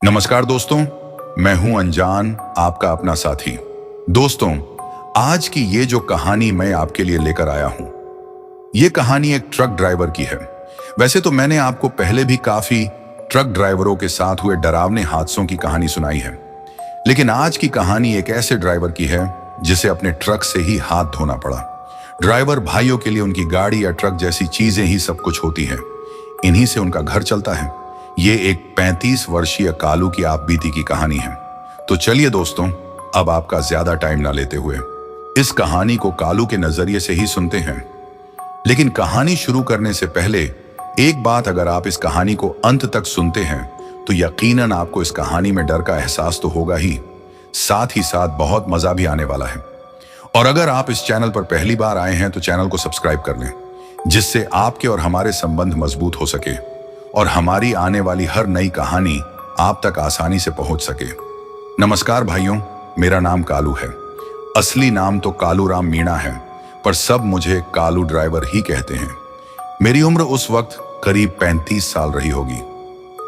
नमस्कार दोस्तों, मैं हूं अनजान, आपका अपना साथी। दोस्तों, आज की ये जो कहानी मैं आपके लिए लेकर आया हूं, ये कहानी एक ट्रक ड्राइवर की है। वैसे तो मैंने आपको पहले भी काफी ट्रक ड्राइवरों के साथ हुए डरावने हादसों की कहानी सुनाई है, लेकिन आज की कहानी एक ऐसे ड्राइवर की है जिसे अपने ट्रक से ही हाथ धोना पड़ा। ड्राइवर भाइयों के लिए उनकी गाड़ी या ट्रक जैसी चीजें ही सब कुछ होती हैं। इन्हीं से उनका घर चलता है। ये एक 35 वर्षीय कालू की आप बीती की कहानी है। तो चलिए दोस्तों, अब आपका ज्यादा टाइम ना लेते हुए इस कहानी को कालू के नजरिए से ही सुनते हैं। लेकिन कहानी शुरू करने से पहले एक बात, अगर आप इस कहानी को अंत तक सुनते हैं तो यकीनन आपको इस कहानी में डर का एहसास तो होगा ही साथ बहुत मजा भी आने वाला है। और अगर आप इस चैनल पर पहली बार आए हैं तो चैनल को सब्सक्राइब कर लें, जिससे आपके और हमारे संबंध मजबूत हो सके और हमारी आने वाली हर नई कहानी आप तक आसानी से पहुंच सके। नमस्कार भाइयों, मेरा नाम कालू है। असली नाम तो कालू राम मीणा है, पर सब मुझे कालू ड्राइवर ही कहते हैं। मेरी उम्र उस वक्त करीब 35 साल रही होगी।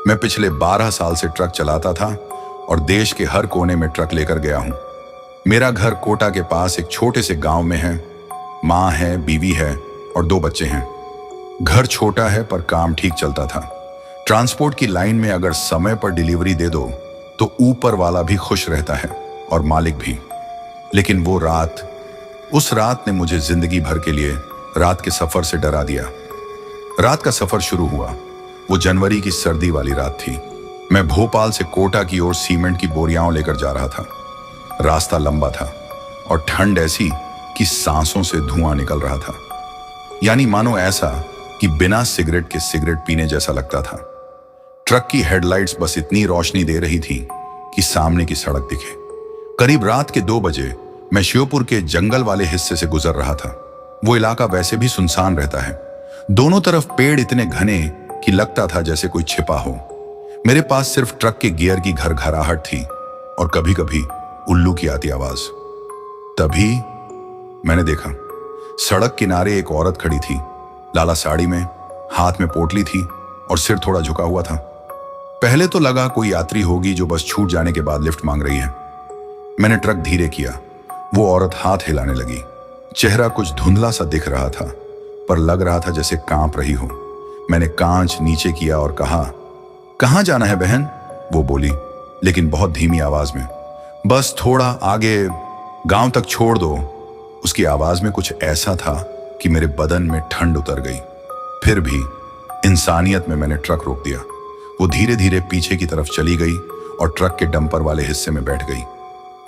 मैं पिछले 12 साल से ट्रक चलाता था और देश के हर कोने में ट्रक लेकर गया हूं। मेरा घर कोटा के पास एक छोटे से गांव में है। माँ है, बीवी है और 2 बच्चे हैं। घर छोटा है पर काम ठीक चलता था। ट्रांसपोर्ट की लाइन में अगर समय पर डिलीवरी दे दो तो ऊपर वाला भी खुश रहता है और मालिक भी। लेकिन उस रात ने मुझे जिंदगी भर के लिए रात के सफर से डरा दिया। रात का सफर शुरू हुआ। वो जनवरी की सर्दी वाली रात थी। मैं भोपाल से कोटा की ओर सीमेंट की बोरियां लेकर जा रहा था। रास्ता लंबा था और ठंड ऐसी कि सांसों से धुआं निकल रहा था। यानी मानो ऐसा कि बिना सिगरेट के सिगरेट पीने जैसा लगता था। ट्रक की हेडलाइट्स बस इतनी रोशनी दे रही थी कि सामने की सड़क दिखे। करीब रात के 2 बजे मैं श्योपुर के जंगल वाले हिस्से से गुजर रहा था। वो इलाका वैसे भी सुनसान रहता है। दोनों तरफ पेड़ इतने घने कि लगता था जैसे कोई छिपा हो। मेरे पास सिर्फ ट्रक के गियर की घरघराहट थी और कभी कभी उल्लू की आती आवाज। तभी मैंने देखा, सड़क किनारे एक औरत खड़ी थी। लाला साड़ी में, हाथ में पोटली थी और सिर थोड़ा झुका हुआ था। पहले तो लगा कोई यात्री होगी जो बस छूट जाने के बाद लिफ्ट मांग रही है। मैंने ट्रक धीरे किया। वो औरत हाथ हिलाने लगी। चेहरा कुछ धुंधला सा दिख रहा था, पर लग रहा था जैसे कांप रही हो। मैंने कांच नीचे किया और कहा, कहाँ जाना है बहन? वो बोली, लेकिन बहुत धीमी आवाज में। बस थोड़ा आगे, गांव तक छोड़ दो। उसकी आवाज में कुछ ऐसा था कि मेरे बदन में ठंड उतर गई। फिर भी इंसानियत में मैंने ट्रक रोक दिया। वो धीरे धीरे पीछे की तरफ चली गई और ट्रक के डंपर वाले हिस्से में बैठ गई।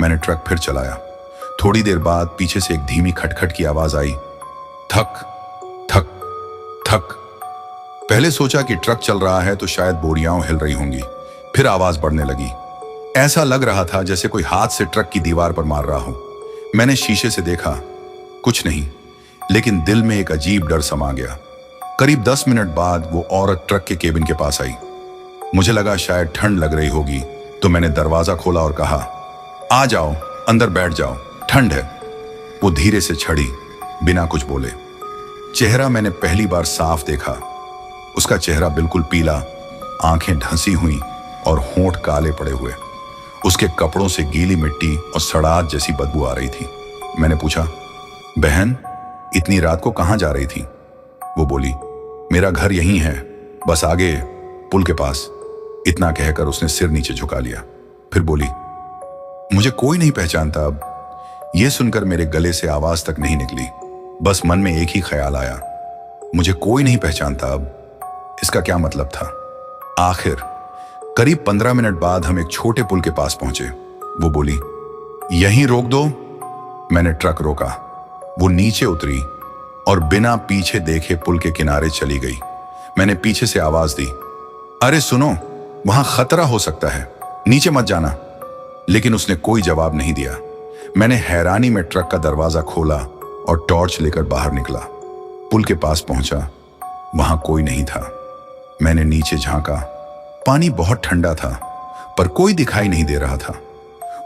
मैंने ट्रक फिर चलाया। थोड़ी देर बाद पीछे से एक धीमी खटखट की आवाज आई। थक थक थक। पहले सोचा कि ट्रक चल रहा है तो शायद बोरियां हिल रही होंगी। फिर आवाज बढ़ने लगी। ऐसा लग रहा था जैसे कोई हाथ से ट्रक की दीवार पर मार रहा हो। मैंने शीशे से देखा, कुछ नहीं, लेकिन दिल में एक अजीब डर समा गया। करीब 10 मिनट बाद वो औरत ट्रक के केबिन के पास आई। मुझे लगा शायद ठंड लग रही होगी, तो मैंने दरवाजा खोला और कहा, आ जाओ, अंदर बैठ जाओ, ठंड है। वो धीरे से चढ़ी, बिना कुछ बोले। चेहरा मैंने पहली बार साफ देखा। उसका चेहरा बिल्कुल पीला, आंखें ढंसी हुई और होंठ काले पड़े हुए। उसके कपड़ों से गीली मिट्टी और सड़ात जैसी बदबू आ रही थी। मैंने पूछा, बहन, इतनी रात को कहां जा रही थी? वो बोली, मेरा घर यहीं है, बस आगे पुल के पास। इतना कहकर उसने सिर नीचे झुका लिया। फिर बोली, मुझे कोई नहीं पहचानता अब। यह सुनकर मेरे गले से आवाज तक नहीं निकली। बस मन में एक ही ख्याल आया, मुझे कोई नहीं पहचानता अब। इसका क्या मतलब था? आखिर करीब 15 मिनट बाद हम एक छोटे पुल के पास पहुंचे। वो बोली, यहीं रोक दो। मैंने ट्रक रोका। वो नीचे उतरी और बिना पीछे देखे पुल के किनारे चली गई। मैंने पीछे से आवाज दी, अरे सुनो, वहां खतरा हो सकता है, नीचे मत जाना। लेकिन उसने कोई जवाब नहीं दिया। मैंने हैरानी में ट्रक का दरवाजा खोला और टॉर्च लेकर बाहर निकला। पुल के पास पहुंचा, वहां कोई नहीं था। मैंने नीचे झांका। पानी बहुत ठंडा था, पर कोई दिखाई नहीं दे रहा था।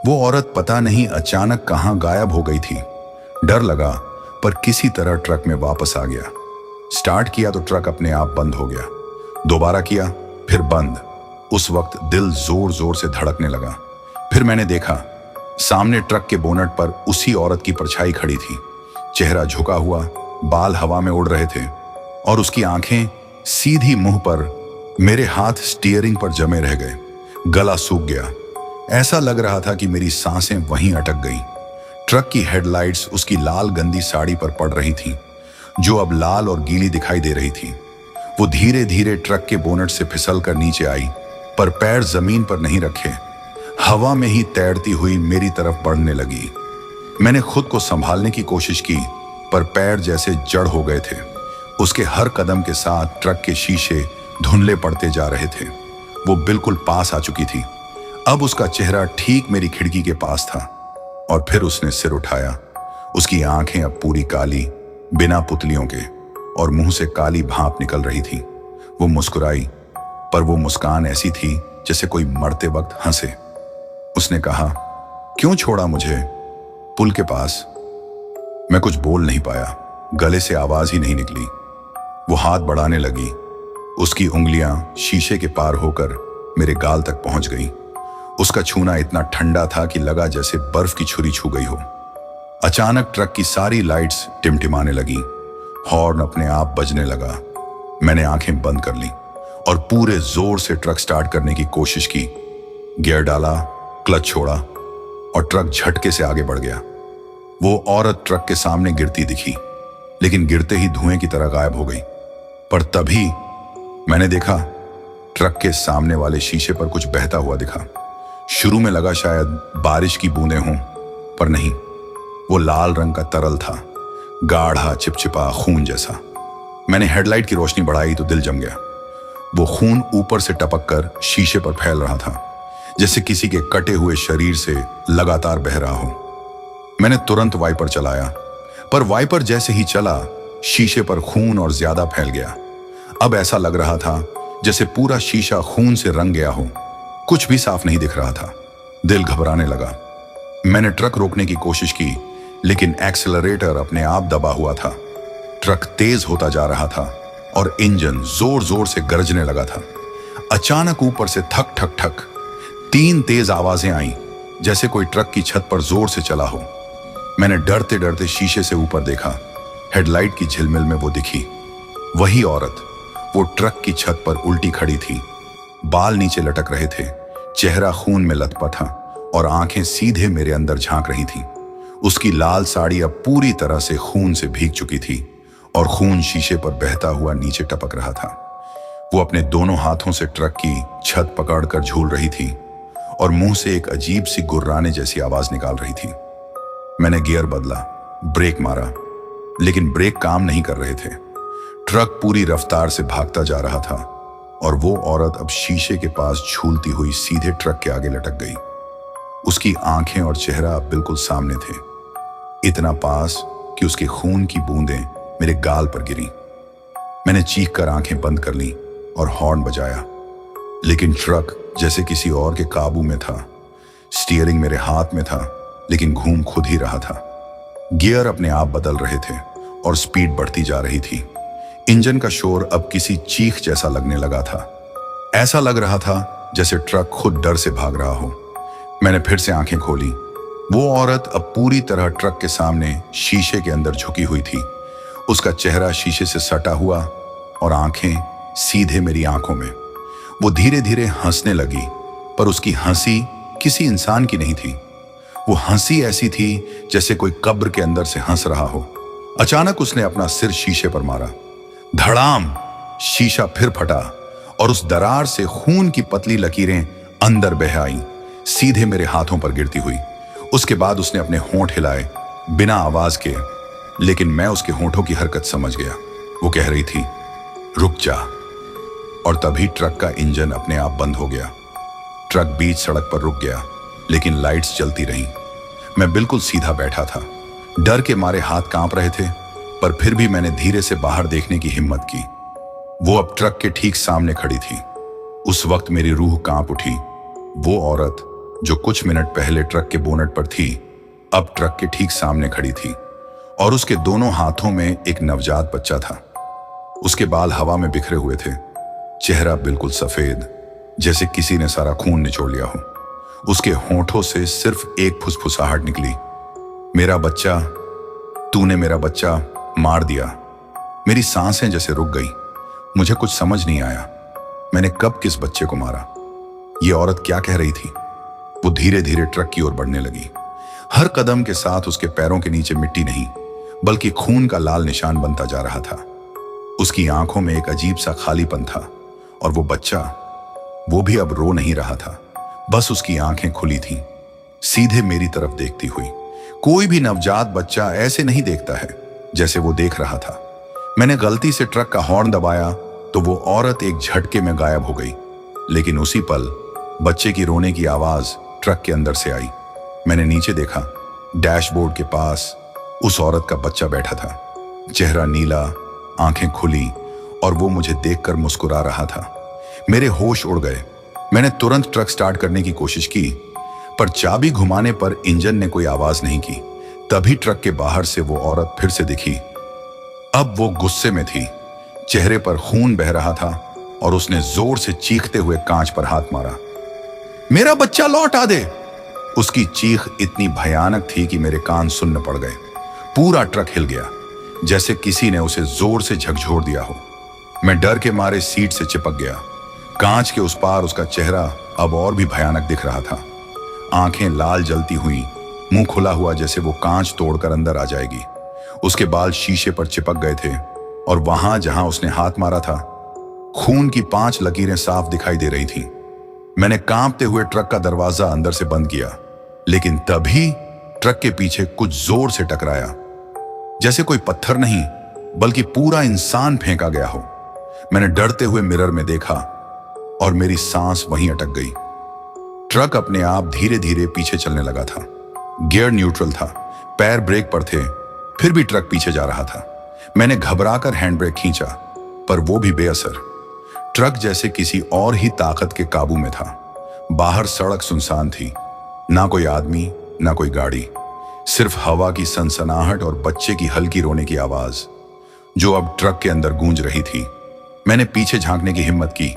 वो औरत पता नहीं अचानक कहां गायब हो गई थी। डर लगा, पर किसी तरह ट्रक में वापस आ गया। स्टार्ट किया तो ट्रक अपने आप बंद हो गया। दोबारा किया, फिर बंद, उस वक्त दिल जोर जोर से धड़कने लगा। फिर मैंने देखा, सामने ट्रक के बोनट पर उसी औरत की परछाई खड़ी थी। चेहरा झुका हुआ, बाल हवा में उड़ रहे थे और उसकी आंखें सीधी मुंह पर। मेरे हाथ स्टीयरिंग पर जमे रह गए, गला सूख गया। ऐसा लग रहा था कि मेरी सांसें वहीं अटक गई। ट्रक की हेडलाइट्स उसकी लाल गंदी साड़ी पर पड़ रही थीं, जो अब लाल और गीली दिखाई दे रही थी। वो धीरे धीरे ट्रक के बोनट से फिसल कर नीचे आई, पर पैर जमीन पर नहीं रखे, हवा में ही तैरती हुई मेरी तरफ बढ़ने लगी। मैंने खुद को संभालने की कोशिश की, पर पैर जैसे जड़ हो गए थे। उसके हर कदम के साथ ट्रक के शीशे धुंधले पड़ते जा रहे थे। वो बिल्कुल पास आ चुकी थी। अब उसका चेहरा ठीक मेरी खिड़की के पास था और फिर उसने सिर उठाया। उसकी आंखें अब पूरी काली, बिना पुतलियों के, और मुंह से काली भाप निकल रही थी। वो मुस्कुराई, पर वो मुस्कान ऐसी थी जैसे कोई मरते वक्त हंसे। उसने कहा, क्यों छोड़ा मुझे पुल के पास? मैं कुछ बोल नहीं पाया, गले से आवाज ही नहीं निकली। वो हाथ बढ़ाने लगी। उसकी उंगलियां शीशे के पार होकर मेरे गाल तक पहुंच गईं। उसका छूना इतना ठंडा था कि लगा जैसे बर्फ की छुरी छू गई हो। अचानक ट्रक की सारी लाइट्स टिमटिमाने लगी, हॉर्न अपने आप बजने लगा। मैंने आंखें बंद कर ली और पूरे जोर से ट्रक स्टार्ट करने की कोशिश की। गियर डाला, क्लच छोड़ा और ट्रक झटके से आगे बढ़ गया। वो औरत ट्रक के सामने गिरती दिखी, लेकिन गिरते ही धुएं की तरह गायब हो गई। पर तभी मैंने देखा, ट्रक के सामने वाले शीशे पर कुछ बहता हुआ दिखा। शुरू में लगा शायद बारिश की बूंदें हों, पर नहीं, वो लाल रंग का तरल था, गाढ़ा चिपचिपा खून जैसा। मैंने हेडलाइट की रोशनी बढ़ाई तो दिल जम गया। वो खून ऊपर से टपक कर शीशे पर फैल रहा था, जैसे किसी के कटे हुए शरीर से लगातार बह रहा हो। मैंने तुरंत वाइपर चलाया, पर वाइपर जैसे ही चला, शीशे पर खून और ज्यादा फैल गया। अब ऐसा लग रहा था जैसे पूरा शीशा खून से रंग गया हो। कुछ भी साफ नहीं दिख रहा था। दिल घबराने लगा। मैंने ट्रक रोकने की कोशिश की, लेकिन एक्सेलरेटर अपने आप दबा हुआ था। ट्रक तेज होता जा रहा था और इंजन जोर जोर से गरजने लगा था। अचानक ऊपर से ठक ठक ठक 3 तेज आवाजें आईं, जैसे कोई ट्रक की छत पर जोर से चला हो। मैंने डरते डरते शीशे से ऊपर देखा। हेडलाइट की झिलमिल में वो दिखी, वही औरत। वो ट्रक की छत पर उल्टी खड़ी थी, बाल नीचे लटक रहे थे, चेहरा खून में लथपथ था और आंखें सीधे मेरे अंदर झांक रही थीं। उसकी लाल साड़ी अब पूरी तरह से खून से भीग चुकी थी और खून शीशे पर बहता हुआ नीचे टपक रहा था। वो अपने दोनों हाथों से ट्रक की छत पकड़कर झूल रही थी और मुंह से एक अजीब सी गुर्राने जैसी आवाज निकाल रही थी। मैंने गियर बदला, ब्रेक मारा, लेकिन ब्रेक काम नहीं कर रहे थे। ट्रक पूरी रफ्तार से भागता जा रहा था और वो औरत अब शीशे के पास झूलती हुई सीधे ट्रक के आगे लटक गई। उसकी आंखें और चेहरा अब बिल्कुल सामने थे, इतना पास कि उसके खून की बूंदें मेरे गाल पर गिरी। मैंने चीख कर आंखें बंद कर ली और हॉर्न बजाया, लेकिन ट्रक जैसे किसी और के काबू में था। स्टीयरिंग मेरे हाथ में था, लेकिन घूम खुद ही रहा था। गियर अपने आप बदल रहे थे और स्पीड बढ़ती जा रही थी। इंजन का शोर अब किसी चीख जैसा लगने लगा था। ऐसा लग रहा था जैसे ट्रक खुद डर से भाग रहा हो। मैंने फिर से आंखें खोली। वो औरत अब पूरी तरह ट्रक के सामने शीशे के अंदर झुकी हुई थी। उसका चेहरा शीशे से सटा हुआ और आंखें सीधे मेरी आंखों में। वो धीरे धीरे हंसने लगी, पर उसकी हंसी किसी इंसान की नहीं थी। वो हंसी ऐसी थी जैसे कोई कब्र के अंदर से हंस रहा हो। अचानक उसने अपना सिर शीशे पर मारा। धड़ाम! शीशा फिर फटा और उस दरार से खून की पतली लकीरें अंदर बह आईं, सीधे मेरे हाथों पर गिरती हुई। उसके बाद उसने अपने होंठ हिलाए, बिना आवाज के, लेकिन मैं उसके होंठों की हरकत समझ गया। वो कह रही थी, रुक जा। और तभी ट्रक का इंजन अपने आप बंद हो गया। ट्रक बीच सड़क पर रुक गया, लेकिन लाइट्स जलती रहीं। मैं बिल्कुल सीधा बैठा था। डर के मारे हाथ कांप रहे थे, पर फिर भी मैंने धीरे से बाहर देखने की हिम्मत की। वो अब ट्रक के ठीक सामने खड़ी थी। उस वक्त मेरी रूह कांप उठी। वो औरत जो कुछ मिनट पहले ट्रक के बोनट पर थी, अब ट्रक के ठीक सामने खड़ी थी और उसके दोनों हाथों में एक नवजात बच्चा था। उसके बाल हवा में बिखरे हुए थे, चेहरा बिल्कुल सफेद, जैसे किसी ने सारा खून निचोड़ लिया हो। उसके होंठों से सिर्फ एक फुसफुसाहट निकली, मेरा बच्चा, तूने मेरा बच्चा मार दिया। मेरी सांसें जैसे रुक गई। मुझे कुछ समझ नहीं आया, मैंने कब किस बच्चे को मारा। ये औरत क्या कह रही थी? वो धीरे धीरे ट्रक की ओर बढ़ने लगी। हर कदम के साथ उसके पैरों के नीचे मिट्टी नहीं बल्कि खून का लाल निशान बनता जा रहा था। उसकी आंखों में एक अजीब सा खालीपन था और वो बच्चा, वो भी अब रो नहीं रहा था, बस उसकी आंखें खुली थीं, सीधे मेरी तरफ देखती हुई। कोई भी नवजात बच्चा ऐसे नहीं देखता है जैसे वो देख रहा था। मैंने गलती से ट्रक का हॉर्न दबाया तो वो औरत एक झटके में गायब हो गई, लेकिन उसी पल बच्चे की रोने की आवाज ट्रक के अंदर से आई। मैंने नीचे देखा, डैशबोर्ड के पास उस औरत का बच्चा बैठा था, चेहरा नीला, आंखें खुली, और वो मुझे देखकर मुस्कुरा रहा था। मेरे होश उड़ गए। मैंने तुरंत ट्रक स्टार्ट करने की कोशिश की, पर चाबी घुमाने पर इंजन ने कोई आवाज नहीं की। तभी ट्रक के बाहर से वो औरत फिर से दिखी। अब वो गुस्से में थी, चेहरे पर खून बह रहा था और उसने जोर से चीखते हुए कांच पर हाथ मारा। मेरा बच्चा लौटा दे! उसकी चीख इतनी भयानक थी कि मेरे कान सुन्न पड़ गए। पूरा ट्रक हिल गया, जैसे किसी ने उसे जोर से झकझोर दिया हो। मैं डर के मारे सीट से चिपक गया। कांच के उस पार उसका चेहरा अब और भी भयानक दिख रहा था। आंखें लाल जलती हुई, मुंह खुला हुआ जैसे वो कांच तोड़कर अंदर आ जाएगी। उसके बाल शीशे पर चिपक गए थे और वहां जहां उसने हाथ मारा था, खून की 5 लकीरें साफ दिखाई दे रही थीं। मैंने कांपते हुए ट्रक का दरवाजा अंदर से बंद किया, लेकिन तभी ट्रक के पीछे कुछ जोर से टकराया, जैसे कोई पत्थर नहीं बल्कि पूरा इंसान फेंका गया हो। मैंने डरते हुए मिरर में देखा और मेरी सांस वहीं अटक गई। ट्रक अपने आप धीरे धीरे पीछे चलने लगा था। गियर न्यूट्रल था, पैर ब्रेक पर थे, फिर भी ट्रक पीछे जा रहा था। मैंने घबराकर हैंड ब्रेक खींचा, पर वो भी बेअसर। ट्रक जैसे किसी और ही ताकत के काबू में था। बाहर सड़क सुनसान थी, ना कोई आदमी, ना कोई गाड़ी, सिर्फ हवा की सनसनाहट और बच्चे की हल्की रोने की आवाज जो अब ट्रक के अंदर गूंज रही थी। मैंने पीछे झांकने की हिम्मत की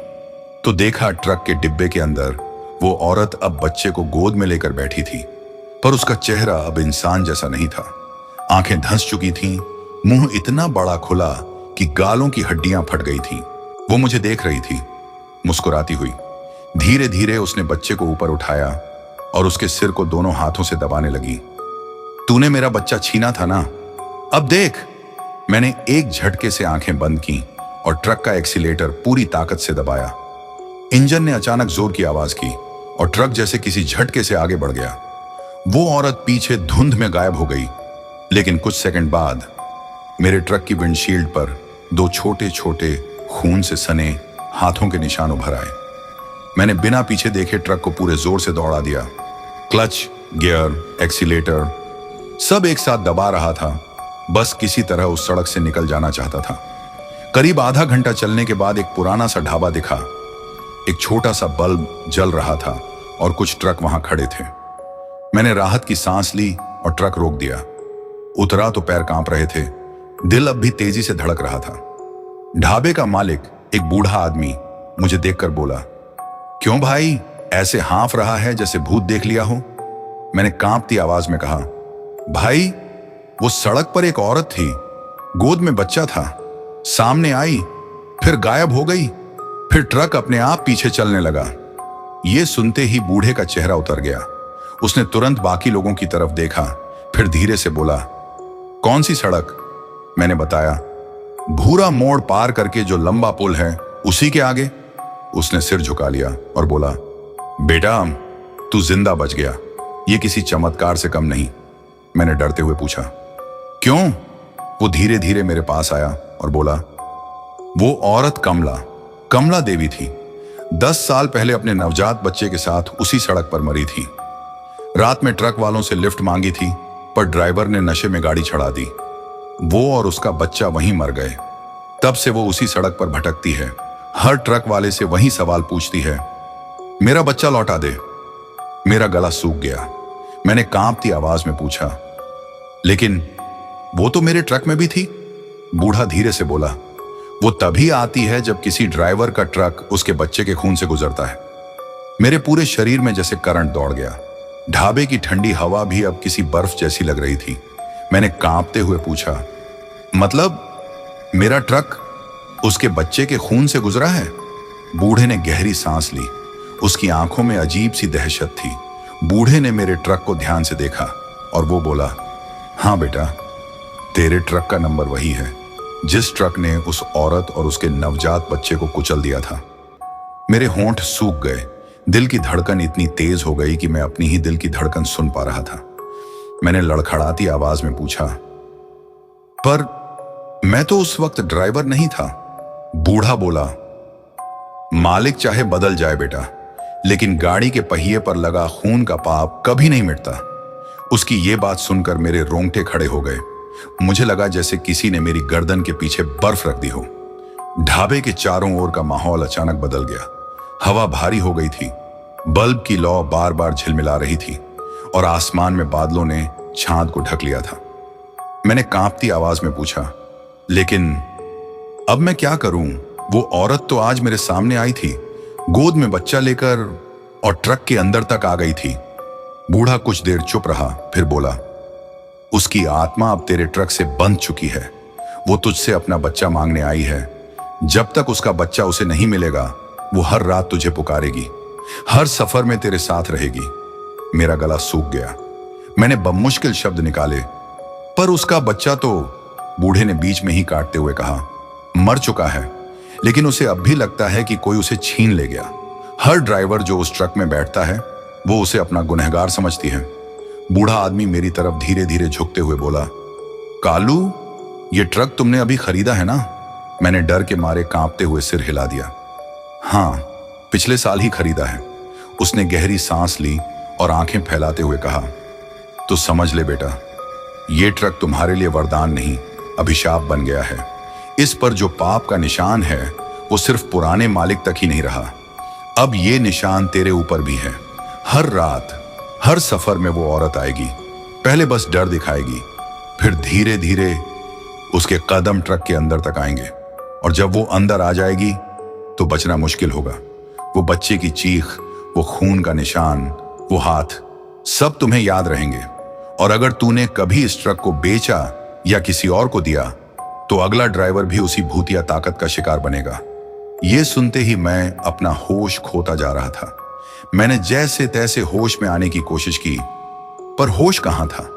तो देखा ट्रक के डिब्बे के अंदर वो औरत अब बच्चे को गोद में लेकर बैठी थी, पर उसका चेहरा अब इंसान जैसा नहीं था। आंखें धंस चुकी थीं, मुंह इतना बड़ा खुला कि गालों की हड्डियां फट गई थीं। वो मुझे देख रही थी, मुस्कुराती हुई। धीरे धीरे उसने बच्चे को ऊपर उठाया और उसके सिर को दोनों हाथों से दबाने लगी। तूने मेरा बच्चा छीना था ना, अब देख। मैंने एक झटके से आंखें बंद की और ट्रक का एक्सीलेटर पूरी ताकत से दबाया। इंजन ने अचानक जोर की आवाज की और ट्रक जैसे किसी झटके से आगे बढ़ गया। वो औरत पीछे धुंध में गायब हो गई, लेकिन कुछ सेकंड बाद मेरे ट्रक की विंडशील्ड पर 2 छोटे छोटे खून से सने हाथों के निशान उभर आए। मैंने बिना पीछे देखे ट्रक को पूरे जोर से दौड़ा दिया। क्लच, गियर, एक्सीलेटर सब एक साथ दबा रहा था, बस किसी तरह उस सड़क से निकल जाना चाहता था। करीब आधा घंटा चलने के बाद एक पुराना सा ढाबा दिखा। एक छोटा सा बल्ब जल रहा था और कुछ ट्रक वहां खड़े थे। मैंने राहत की सांस ली और ट्रक रोक दिया। उतरा तो पैर कांप रहे थे, दिल अब भी तेजी से धड़क रहा था। ढाबे का मालिक, एक बूढ़ा आदमी, मुझे देखकर बोला, क्यों भाई, ऐसे हाँफ रहा है जैसे भूत देख लिया हो? मैंने कांपती आवाज में कहा, भाई, वो सड़क पर एक औरत थी, गोद में बच्चा था, सामने आई, फिर गायब हो गई, फिर ट्रक अपने आप पीछे चलने लगा। ये सुनते ही बूढ़े का चेहरा उतर गया। उसने तुरंत बाकी लोगों की तरफ देखा, फिर धीरे से बोला, कौन सी सड़क? मैंने बताया, भूरा मोड़ पार करके जो लंबा पुल है उसी के आगे। उसने सिर झुका लिया और बोला, बेटा, तू जिंदा बच गया, ये किसी चमत्कार से कम नहीं। मैंने डरते हुए पूछा, क्यों? वो धीरे धीरे मेरे पास आया और बोला, वो औरत कमला देवी थी। 10 साल पहले अपने नवजात बच्चे के साथ उसी सड़क पर मरी थी। रात में ट्रक वालों से लिफ्ट मांगी थी, पर ड्राइवर ने नशे में गाड़ी चढ़ा दी। वो और उसका बच्चा वहीं मर गए। तब से वो उसी सड़क पर भटकती है, हर ट्रक वाले से वही सवाल पूछती है, मेरा बच्चा लौटा दे। मेरा गला सूख गया। मैंने कांपती आवाज में पूछा, लेकिन वो तो मेरे ट्रक में भी थी। बूढ़ा धीरे से बोला, वो तभी आती है जब किसी ड्राइवर का ट्रक उसके बच्चे के खून से गुजरता है। मेरे पूरे शरीर में जैसे करंट दौड़ गया। ढाबे की ठंडी हवा भी अब किसी बर्फ जैसी लग रही थी। मैंने कांपते हुए पूछा, मतलब मेरा ट्रक उसके बच्चे के खून से गुजरा है? बूढ़े ने गहरी सांस ली। उसकी आंखों में अजीब सी दहशत थी। बूढ़े ने मेरे ट्रक को ध्यान से देखा और वो बोला, हाँ बेटा, तेरे ट्रक का नंबर वही है जिस ट्रक ने उस औरत और उसके नवजात बच्चे को कुचल दिया था। मेरे होंठ सूख गए। दिल की धड़कन इतनी तेज हो गई कि मैं अपनी ही दिल की धड़कन सुन पा रहा था। मैंने लड़खड़ाती आवाज में पूछा, पर मैं तो उस वक्त ड्राइवर नहीं था। बूढ़ा बोला, मालिक चाहे बदल जाए बेटा, लेकिन गाड़ी के पहिए पर लगा खून का पाप कभी नहीं मिटता। उसकी ये बात सुनकर मेरे रोंगटे खड़े हो गए। मुझे लगा जैसे किसी ने मेरी गर्दन के पीछे बर्फ रख दी हो। ढाबे के चारों ओर का माहौल अचानक बदल गया। हवा भारी हो गई थी। बल्ब की लौ बार बार झिलमिला रही थी और आसमान में बादलों ने चांद को ढक लिया था। मैंने कांपती आवाज में पूछा, लेकिन अब मैं क्या करूं? वो औरत तो आज मेरे सामने आई थी, गोद में बच्चा लेकर, और ट्रक के अंदर तक आ गई थी। बूढ़ा कुछ देर चुप रहा, फिर बोला, उसकी आत्मा अब तेरे ट्रक से बंध चुकी है। वो तुझसे अपना बच्चा मांगने आई है। जब तक उसका बच्चा उसे नहीं मिलेगा, वो हर रात तुझे पुकारेगी, हर सफर में तेरे साथ रहेगी। मेरा गला सूख गया। मैंने बमुश्किल शब्द निकाले, पर उसका बच्चा तो, बूढ़े ने बीच में ही काटते हुए कहा, मर चुका है, लेकिन उसे अब भी लगता है कि कोई उसे छीन ले गया। हर ड्राइवर जो उस ट्रक में बैठता है, वो उसे अपना गुनहगार समझती है। बूढ़ा आदमी मेरी तरफ धीरे धीरे झुकते हुए बोला, कालू, ये ट्रक तुमने अभी खरीदा है ना? मैंने डर के मारे कांपते हुए सिर हिला दिया। हाँ, पिछले साल ही खरीदा है। उसने गहरी सांस ली और आंखें फैलाते हुए कहा, तो समझ ले बेटा, ये ट्रक तुम्हारे लिए वरदान नहीं, अभिशाप बन गया है। इस पर जो पाप का निशान है, वो सिर्फ पुराने मालिक तक ही नहीं रहा, अब ये निशान तेरे ऊपर भी है। हर रात, हर सफर में वो औरत आएगी। पहले बस डर दिखाएगी, फिर धीरे धीरे उसके कदम ट्रक के अंदर तक आएंगे, और जब वो अंदर आ जाएगी तो बचना मुश्किल होगा। वो बच्चे की चीख, वो खून का निशान, वो हाथ, सब तुम्हें याद रहेंगे। और अगर तूने कभी इस ट्रक को बेचा या किसी और को दिया, तो अगला ड्राइवर भी उसी भूतिया ताकत का शिकार बनेगा। यह सुनते ही मैं अपना होश खोता जा रहा था। मैंने जैसे तैसे होश में आने की कोशिश की, पर होश कहां था।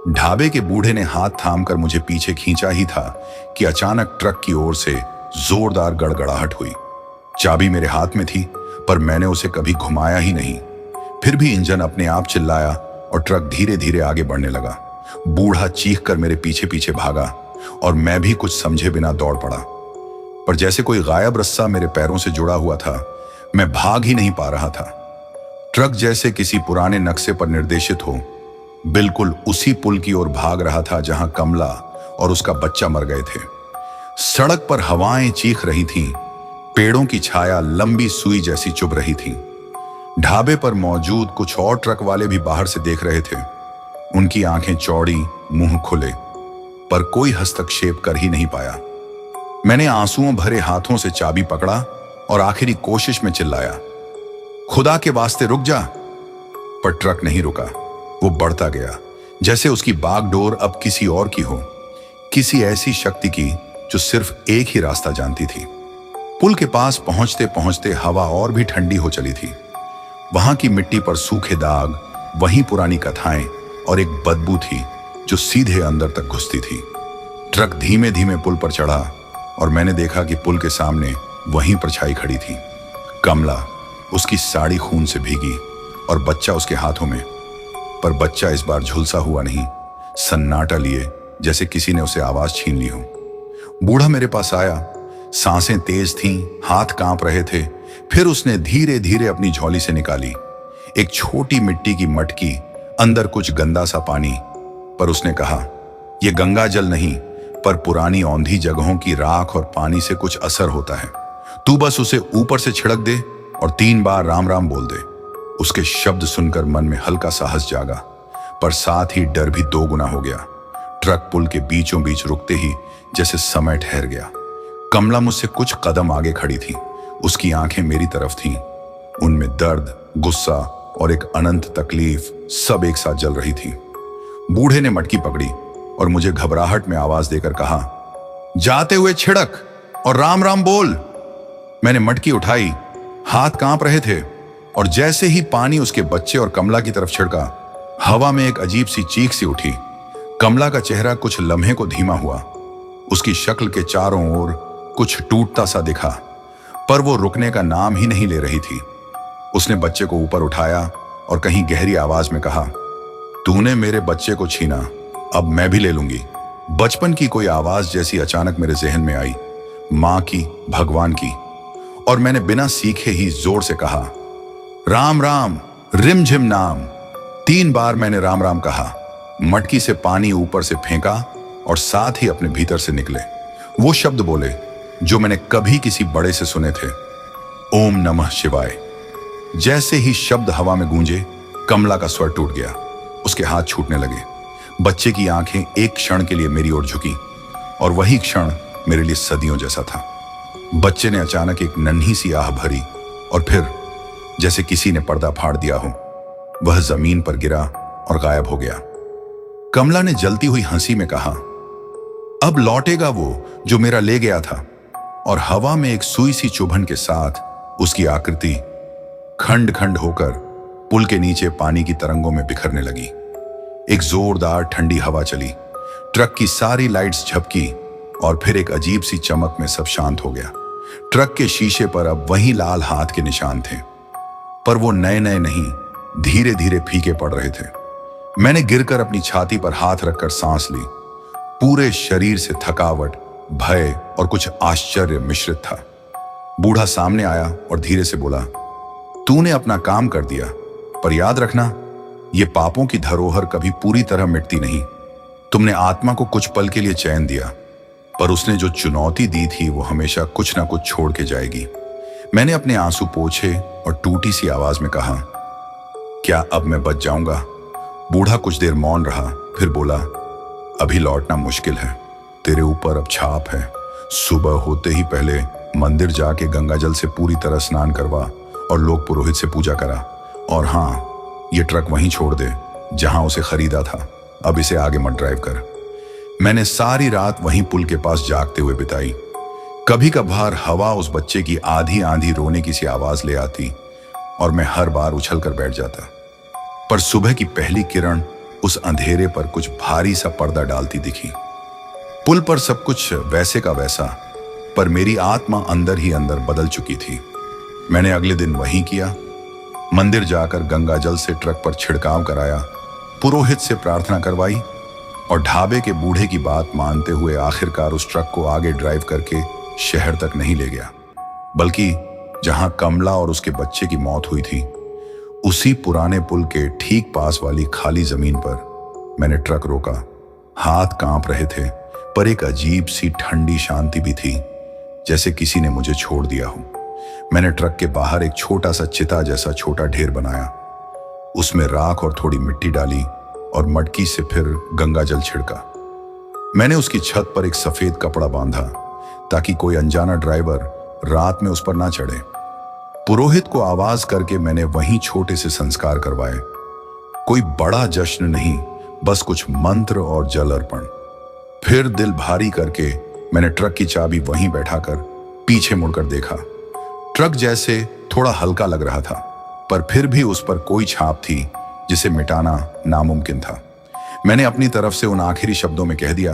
ढाबे के बूढ़े ने हाथ थामकर मुझे पीछे खींचा ही था कि अचानक ट्रक की ओर से जोरदार गड़गड़ाहट हुई। चाबी मेरे हाथ में थी, पर मैंने उसे कभी घुमाया ही नहीं। फिर भी इंजन अपने आप चिल्लाया और ट्रक धीरे धीरे आगे बढ़ने लगा। बूढ़ा चीखकर मेरे पीछे पीछे भागा और मैं भी कुछ समझे बिना दौड़ पड़ा। पर जैसे कोई गायब रस्सा मेरे पैरों से जुड़ा हुआ था, मैं भाग ही नहीं पा रहा था। ट्रक जैसे किसी पुराने नक्शे पर निर्देशित हो, बिल्कुल उसी पुल की ओर भाग रहा था जहां कमला और उसका बच्चा मर गए थे। सड़क पर हवाएं चीख रही थीं, पेड़ों की छाया लंबी सुई जैसी चुभ रही थी। ढाबे पर मौजूद कुछ और ट्रक वाले भी बाहर से देख रहे थे। उनकी आंखें चौड़ी, मुंह खुले, पर कोई हस्तक्षेप कर ही नहीं पाया। मैंने आंसुओं भरे हाथों से चाबी पकड़ा और आखिरी कोशिश में चिल्लाया, खुदा के वास्ते रुक जा। पर ट्रक नहीं रुका। वो बढ़ता गया, जैसे उसकी बागडोर अब किसी और की हो, किसी ऐसी शक्ति की जो सिर्फ एक ही रास्ता जानती थी। पुल के पास पहुंचते पहुंचते हवा और भी ठंडी हो चली थी। वहां की मिट्टी पर सूखे दाग, वहीं पुरानी कथाएं और एक बदबू थी जो सीधे अंदर तक घुसती थी। ट्रक धीमे धीमे पुल पर चढ़ा और मैंने देखा कि पुल के सामने वहीं परछाई खड़ी थी। कमला, उसकी साड़ी खून से भीगी और बच्चा उसके हाथों में। पर बच्चा इस बार झुलसा हुआ नहीं, सन्नाटा लिए, जैसे किसी ने उसे आवाज छीन ली हो। बूढ़ा मेरे पास आया। सांसें तेज थीं, हाथ कांप रहे थे। फिर उसने धीरे धीरे अपनी झोली से निकाली एक छोटी मिट्टी की मटकी, अंदर कुछ गंदा सा पानी। पर उसने कहा, यह गंगा जल नहीं, पर पुरानी औंधी जगहों की राख और पानी से कुछ असर होता है। तू बस उसे ऊपर से छिड़क दे और 3 बार राम राम बोल दे। उसके शब्द सुनकर मन में हल्का साहस जागा, पर साथ ही डर भी 2 गुना हो गया। ट्रक पुल के बीचों बीच रुकते ही जैसे समय ठहर गया। कमला मुझसे कुछ कदम आगे खड़ी थी। उसकी आंखें मेरी तरफ थीं। उनमें दर्द गुस्सा और एक अनंत तकलीफ सब एक साथ जल रही थी। बूढ़े ने मटकी पकड़ी और मुझे घबराहट में आवाज देकर कहा, जाते हुए छिड़क और राम राम बोल। मैंने मटकी उठाई, हाथ कांप रहे थे और जैसे ही पानी उसके बच्चे और कमला की तरफ छिड़का, हवा में एक अजीब सी चीख सी उठी। कमला का चेहरा कुछ लम्हे को धीमा हुआ। उसकी शक्ल के चारों ओर कुछ टूटता सा दिखा, पर वो रुकने का नाम ही नहीं ले रही थी। उसने बच्चे को ऊपर उठाया और कहीं गहरी आवाज में कहा, तूने मेरे बच्चे को छीना, अब मैं भी ले लूंगी। बचपन की कोई आवाज जैसी अचानक मेरे जहन में आई, मां की, भगवान की। और मैंने बिना सीखे ही जोर से कहा, राम राम रिमझिम नाम। 3 बार मैंने राम राम कहा। मटकी से पानी ऊपर से फेंका और साथ ही अपने भीतर से निकले वो शब्द बोले जो मैंने कभी किसी बड़े से सुने थे, ओम नमः शिवाय। जैसे ही शब्द हवा में गूंजे, कमला का स्वर टूट गया, उसके हाथ छूटने लगे। बच्चे की आंखें एक क्षण के लिए मेरी ओर झुकी और वही क्षण मेरे लिए सदियों जैसा था। बच्चे ने अचानक एक नन्ही सी आह भरी और फिर जैसे किसी ने पर्दा फाड़ दिया हो, वह जमीन पर गिरा और गायब हो गया। कमला ने जलती हुई हंसी में कहा, अब लौटेगा वो जो मेरा ले गया था। और हवा में एक सुई सी चुभन के साथ उसकी आकृति खंड खंड होकर पुल के नीचे पानी की तरंगों में बिखरने लगी। एक जोरदार ठंडी हवा चली, ट्रक की सारी लाइट्स झपकी और फिर एक अजीब सी चमक में सब शांत हो गया। ट्रक के शीशे पर अब वही लाल हाथ के निशान थे, पर वो नए नए नहीं, धीरे धीरे फीके पड़ रहे थे। मैंने गिरकर अपनी छाती पर हाथ रखकर सांस ली। पूरे शरीर से थकावट, भय और कुछ आश्चर्य मिश्रित था। बूढ़ा सामने आया और धीरे से बोला, तूने अपना काम कर दिया, पर याद रखना, ये पापों की धरोहर कभी पूरी तरह मिटती नहीं। तुमने आत्मा को कुछ पल के लिए चैन दिया, पर उसने जो चुनौती दी थी वो हमेशा कुछ ना कुछ छोड़ के जाएगी। मैंने अपने आंसू पोंछे और टूटी सी आवाज में कहा, क्या अब मैं बच जाऊंगा? बूढ़ा कुछ देर मौन रहा, फिर बोला, अभी लौटना मुश्किल है, तेरे ऊपर अब छाप है। सुबह होते ही पहले मंदिर जाके गंगा जल से पूरी तरह स्नान करवा और लोक पुरोहित से पूजा करा। और हाँ, ये ट्रक वहीं छोड़ दे जहां उसे खरीदा था। अब इसे आगे मत ड्राइव कर। मैंने सारी रात वहीं पुल के पास जागते हुए बिताई। कभी कभार हवा उस बच्चे की आधी आधी रोने की सी आवाज ले आती और मैं हर बार उछल कर बैठ जाता, पर सुबह की पहली किरण उस अंधेरे पर कुछ भारी सा पर्दा डालती दिखी। पुल पर सब कुछ वैसे का वैसा, पर मेरी आत्मा अंदर ही अंदर बदल चुकी थी। मैंने अगले दिन वही किया, मंदिर जाकर गंगा जल से ट्रक पर छिड़काव कराया, पुरोहित से प्रार्थना करवाई और ढाबे के बूढ़े की बात मानते हुए आखिरकार उस ट्रक को आगे ड्राइव करके शहर तक नहीं ले गया, बल्कि जहां कमला और उसके बच्चे की मौत हुई थी, उसी पुराने पुल के ठीक पास वाली खाली जमीन पर मैंने ट्रक रोका। हाथ कांप रहे थे, पर एक अजीब सी ठंडी शांति भी थी, जैसे किसी ने मुझे छोड़ दिया हो। मैंने ट्रक के बाहर एक छोटा सा चिता जैसा छोटा ढेर बनाया, उसमें राख और थोड़ी मिट्टी डाली और मटकी से फिर गंगा जल छिड़का। मैंने उसकी छत पर एक सफेद कपड़ा बांधा ताकि कोई अनजाना ड्राइवर रात में उस पर ना चढ़े। पुरोहित को आवाज करके मैंने वहीं छोटे से संस्कार करवाए। कोई बड़ा जश्न नहीं, बस कुछ मंत्र और जल अर्पण। फिर दिल भारी करके मैंने ट्रक की चाबी वहीं बैठाकर पीछे मुड़कर देखा। ट्रक जैसे थोड़ा हल्का लग रहा था, पर फिर भी उस पर कोई छाप थी जिसे मिटाना नामुमकिन था। मैंने अपनी तरफ से उन आखिरी शब्दों में कह दिया,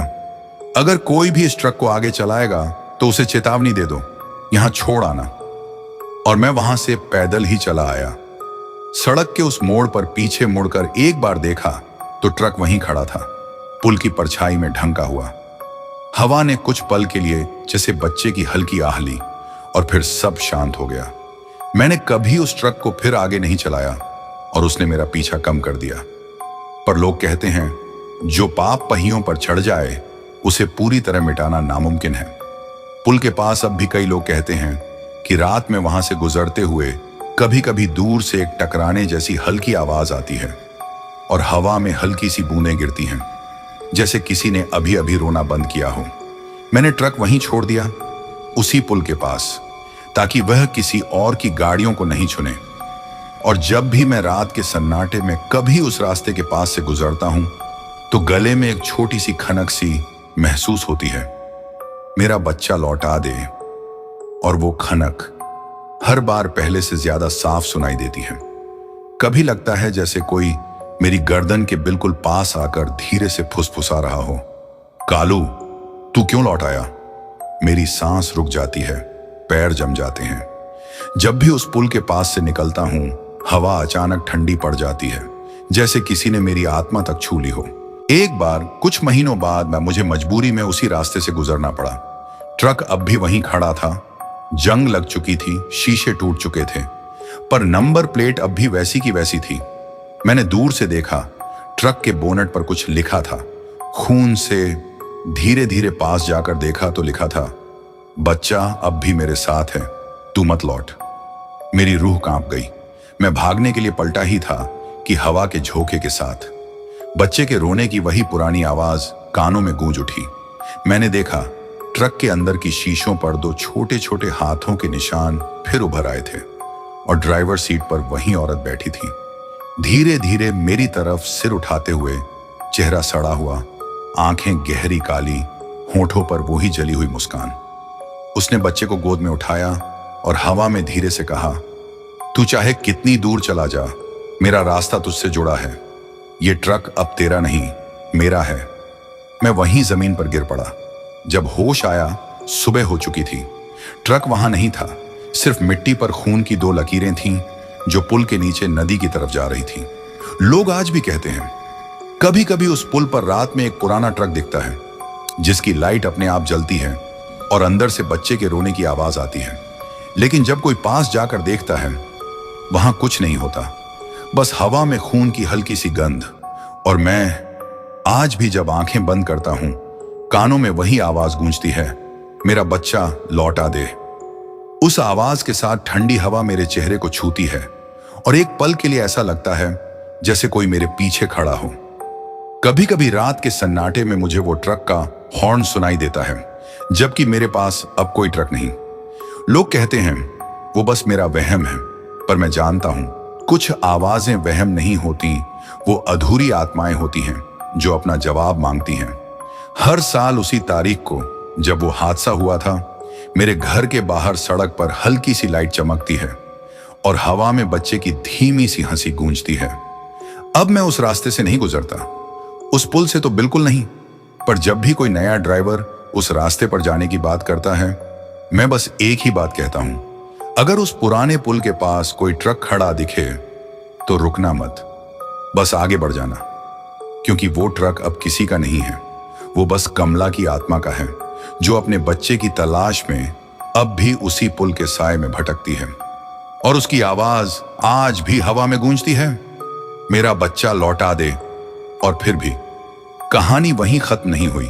अगर कोई भी इस ट्रक को आगे चलाएगा तो उसे चेतावनी दे दो, यहां छोड़ आना। और मैं वहां से पैदल ही चला आया। सड़क के उस मोड़ पर पीछे मुड़कर एक बार देखा तो ट्रक वहीं खड़ा था, पुल की परछाई में ढंका हुआ। हवा ने कुछ पल के लिए जैसे बच्चे की हल्की आह ली और फिर सब शांत हो गया। मैंने कभी उस ट्रक को फिर आगे नहीं चलाया और उसने मेरा पीछा कम कर दिया। पर लोग कहते हैं, जो पाप पहियों पर चढ़ जाए उसे पूरी तरह मिटाना नामुमकिन है। पुल के पास अब भी कई लोग कहते हैं कि रात में वहां से गुजरते हुए कभी कभी दूर से एक टकराने जैसी हल्की आवाज आती है और हवा में हल्की सी बूंदें गिरती हैं, जैसे किसी ने अभी अभी रोना बंद किया हो। मैंने ट्रक वहीं छोड़ दिया, उसी पुल के पास, ताकि वह किसी और की गाड़ियों को नहीं छुने। और जब भी मैं रात के सन्नाटे में कभी उस रास्ते के पास से गुजरता हूं तो गले में एक छोटी सी खनक सी महसूस होती है, मेरा बच्चा लौटा दे। और वो खनक हर बार पहले से ज्यादा साफ सुनाई देती है। कभी लगता है जैसे कोई मेरी गर्दन के बिल्कुल पास आकर धीरे से फुसफुसा रहा हो, कालू तू क्यों लौट आया? मेरी सांस रुक जाती है, पैर जम जाते हैं। जब भी उस पुल के पास से निकलता हूं, हवा अचानक ठंडी पड़ जाती है, जैसे किसी ने मेरी आत्मा तक छू ली हो। एक बार कुछ महीनों बाद मुझे मजबूरी में उसी रास्ते से गुजरना पड़ा। ट्रक अब भी वहीं खड़ा था, जंग लग चुकी थी, शीशे टूट चुके थे, पर नंबर प्लेट अब भी वैसी की वैसी थी। मैंने दूर से देखा, ट्रक के बोनट पर कुछ लिखा था, खून से। धीरे धीरे पास जाकर देखा तो लिखा था, बच्चा अब भी मेरे साथ है, तू मत लौट। मेरी रूह कांप गई। मैं भागने के लिए पलटा ही था कि हवा के झोंके के साथ बच्चे के रोने की वही पुरानी आवाज कानों में गूंज उठी। मैंने देखा, ट्रक के अंदर की शीशों पर दो छोटे छोटे हाथों के निशान फिर उभर आए थे और ड्राइवर सीट पर वही औरत बैठी थी, धीरे धीरे मेरी तरफ सिर उठाते हुए, चेहरा सड़ा हुआ, आंखें गहरी काली, होठों पर वही जली हुई मुस्कान। उसने बच्चे को गोद में उठाया और हवा में धीरे से कहा, तू चाहे कितनी दूर चला जा, मेरा रास्ता तुझसे जुड़ा है। ये ट्रक अब तेरा नहीं, मेरा है। मैं वहीं जमीन पर गिर पड़ा। जब होश आया, सुबह हो चुकी थी। ट्रक वहां नहीं था, सिर्फ मिट्टी पर खून की दो लकीरें थीं जो पुल के नीचे नदी की तरफ जा रही थीं। लोग आज भी कहते हैं, कभी कभी उस पुल पर रात में एक पुराना ट्रक दिखता है जिसकी लाइट अपने आप जलती है और अंदर से बच्चे के रोने की आवाज आती है। लेकिन जब कोई पास जाकर देखता है, वहां कुछ नहीं होता, बस हवा में खून की हल्की सी गंध। और मैं आज भी जब आंखें बंद करता हूं, कानों में वही आवाज गूंजती है, मेरा बच्चा लौटा दे। उस आवाज के साथ ठंडी हवा मेरे चेहरे को छूती है और एक पल के लिए ऐसा लगता है जैसे कोई मेरे पीछे खड़ा हो। कभी कभी रात के सन्नाटे में मुझे वो ट्रक का हॉर्न सुनाई देता है, जबकि मेरे पास अब कोई ट्रक नहीं। लोग कहते हैं वो बस मेरा वहम है, पर मैं जानता हूं कुछ आवाजें वहम नहीं होती, वो अधूरी आत्माएं होती हैं जो अपना जवाब मांगती हैं। हर साल उसी तारीख को जब वो हादसा हुआ था, मेरे घर के बाहर सड़क पर हल्की सी लाइट चमकती है और हवा में बच्चे की धीमी सी हंसी गूंजती है। अब मैं उस रास्ते से नहीं गुजरता, उस पुल से तो बिल्कुल नहीं, पर जब भी कोई नया ड्राइवर उस रास्ते पर जाने की बात करता है, मैं बस एक ही बात कहता हूं, अगर उस पुराने पुल के पास कोई ट्रक खड़ा दिखे तो रुकना मत, बस आगे बढ़ जाना, क्योंकि वो ट्रक अब किसी का नहीं है, वो बस कमला की आत्मा का है जो अपने बच्चे की तलाश में अब भी उसी पुल के साए में भटकती है। और उसकी आवाज आज भी हवा में गूंजती है, मेरा बच्चा लौटा दे। और फिर भी कहानी वहीं खत्म नहीं हुई।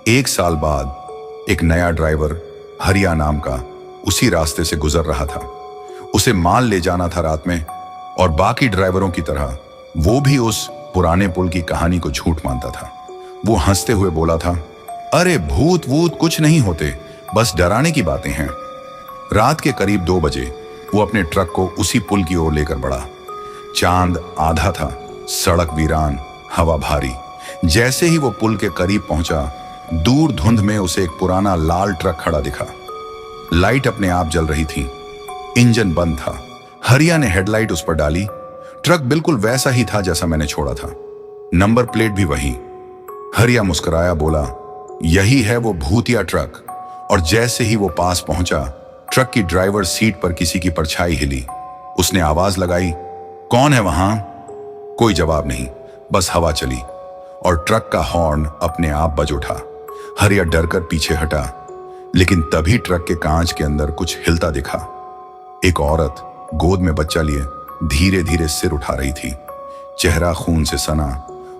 1 साल बाद एक नया ड्राइवर, हरिया नाम का, उसी रास्ते से गुजर रहा था। उसे माल ले जाना था रात में, और बाकी ड्राइवरों की तरह वो भी उस पुराने पुल की कहानी को झूठ मानता था। वो हंसते हुए बोला था, अरे भूत वूत कुछ नहीं होते, बस डराने की बातें हैं। रात के करीब 2 बजे वो अपने ट्रक को उसी पुल की ओर लेकर बढ़ा। चांद आधा था, सड़क वीरान, हवा भारी। जैसे ही वो पुल के करीब पहुंचा, दूर धुंध में उसे एक पुराना लाल ट्रक खड़ा दिखा। लाइट अपने आप जल रही थी, इंजन बंद था। हरिया ने हेडलाइट उस पर डाली। ट्रक बिल्कुल वैसा ही था जैसा मैंने छोड़ा था, नंबर प्लेट भी वही। हरिया मुस्कुराया, बोला, यही है वो भूतिया ट्रक। और जैसे ही वो पास पहुंचा, ट्रक की ड्राइवर सीट पर किसी की परछाई हिली। उसने आवाज लगाई, कौन है वहां? कोई जवाब नहीं, बस हवा चली और ट्रक का हॉर्न अपने आप बज उठा। हरिया डरकर पीछे हटा, लेकिन तभी ट्रक के कांच के अंदर कुछ हिलता दिखा। एक औरत गोद में बच्चा लिए धीरे धीरे सिर उठा रही थी। चेहरा खून से सना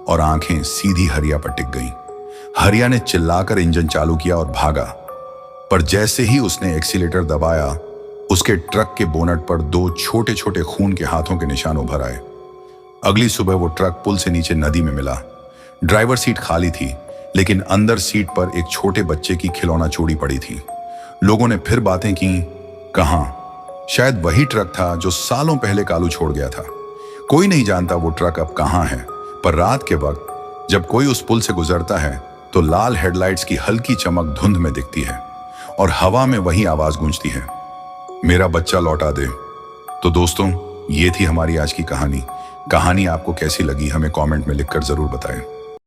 और आंखें सीधी हरिया पर टिक गईं। हरिया ने चिल्लाकर इंजन चालू किया और भागा, पर जैसे ही उसने एक्सीलेटर दबाया, उसके ट्रक के बोनट पर 2 छोटे छोटे खून के हाथों के निशान उभर आए। अगली सुबह वो ट्रक पुल से नीचे नदी में मिला। ड्राइवर सीट खाली थी, लेकिन अंदर सीट पर एक छोटे बच्चे की खिलौना चूड़ी पड़ी थी। लोगों ने फिर बातें की, कहां शायद वही ट्रक था जो सालों पहले कालू छोड़ गया था। कोई नहीं जानता वो ट्रक अब कहाँ है, पर रात के वक्त जब कोई उस पुल से गुजरता है तो लाल हेडलाइट्स की हल्की चमक धुंध में दिखती है और हवा में वही आवाज गूंजती है, मेरा बच्चा लौटा दे। तो दोस्तों, ये थी हमारी आज की कहानी। कहानी आपको कैसी लगी हमें कमेंट में लिखकर जरूर बताएं।